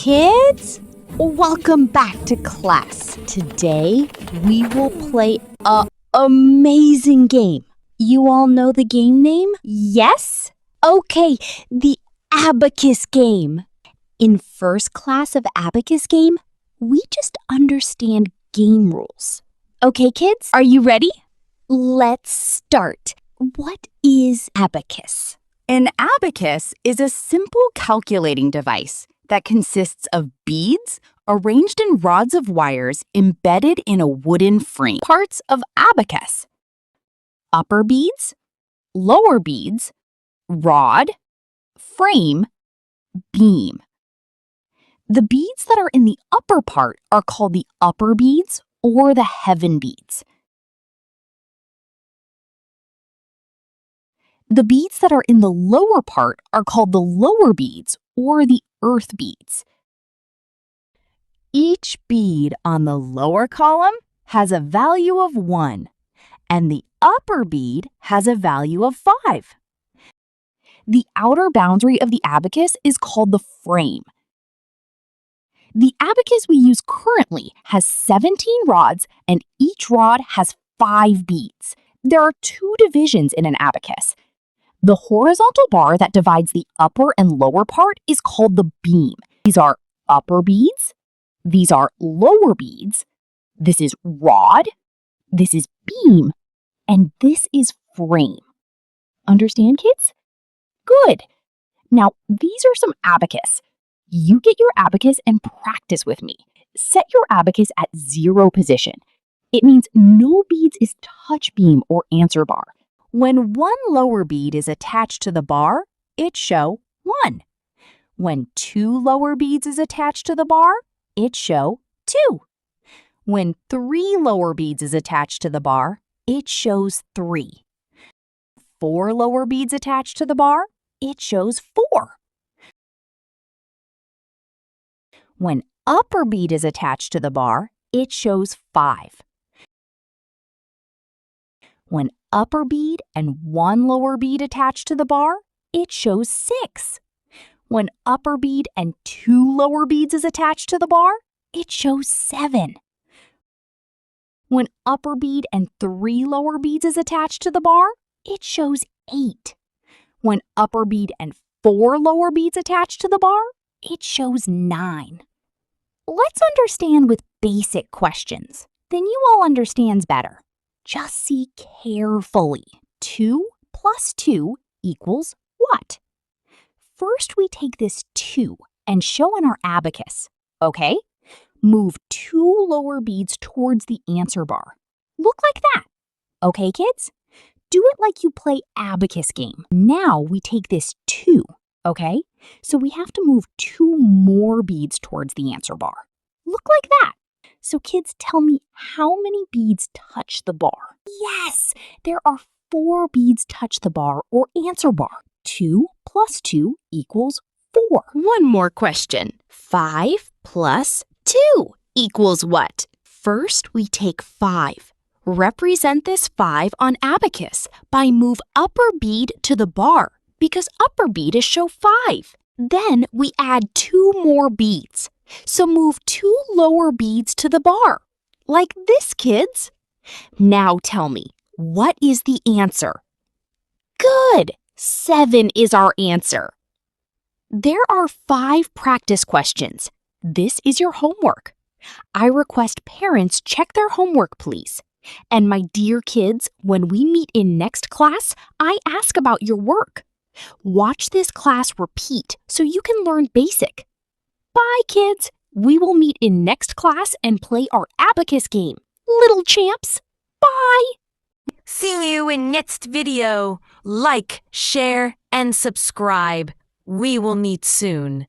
Kids, welcome back to class. Today, we will play an amazing game. You all know the game name? Yes? Okay, the Abacus game. In first class of Abacus game, we just understand game rules. Okay, kids, are you ready? Let's start. What is Abacus? An abacus is a simple calculating device that consists of beads arranged in rods of wires embedded in a wooden frame. Parts of abacus: upper beads, lower beads, rod, frame, beam. The beads that are in the upper part are called the upper beads or the heaven beads. The beads that are in the lower part are called the lower beads or the earth beads. Each bead on the lower column has a value of 1, and the upper bead has a value of 5. The outer boundary of the abacus is called the frame. The abacus we use currently has 17 rods, and each rod has 5 beads. There are 2 divisions in an abacus. The horizontal bar that divides the upper and lower part is called the beam. These are upper beads. These are lower beads. This is rod. This is beam. And this is frame. Understand, kids? Good. Now, these are some abacus. You get your abacus and practice with me. Set your abacus at 0 position. It means no beads is touch beam or answer bar. When 1 lower bead is attached to the bar, it show 1. When 2 lower beads is attached to the bar, it show 2. When 3 lower beads is attached to the bar, it shows 3. 4 lower beads attached to the bar, it shows 4. When upper bead is attached to the bar, it shows 5. When upper bead and 1 lower bead attached to the bar, it shows 6. When upper bead and 2 lower beads is attached to the bar, it shows 7. When upper bead and 3 lower beads is attached to the bar, it shows 8. When upper bead and 4 lower beads attached to the bar, it shows 9. Let's understand with basic questions. Then you all understands better. Just see carefully. 2 plus 2 equals what? First, we take this 2 and show in our abacus, okay? Move 2 lower beads towards the answer bar. Look like that. Okay, kids? Do it like you play abacus game. Now we take this 2, okay? So we have to move 2 more beads towards the answer bar. Look like that. So kids, tell me how many beads touch the bar? Yes, there are 4 beads touch the bar or answer bar. 2 plus 2 equals 4. One more question. 5 plus 2 equals what? First, we take 5. Represent this 5 on abacus by move upper bead to the bar because upper bead is show 5. Then we add 2 more beads. So move 2 lower beads to the bar, like this, kids. Now tell me, what is the answer? Good! 7 is our answer. There are 5 practice questions. This is your homework. I request parents check their homework, please. And my dear kids, when we meet in next class, I ask about your work. Watch this class repeat so you can learn basic. Bye, kids. We will meet in next class and play our abacus game. Little champs, bye. See you in next video. Like, share, and subscribe. We will meet soon.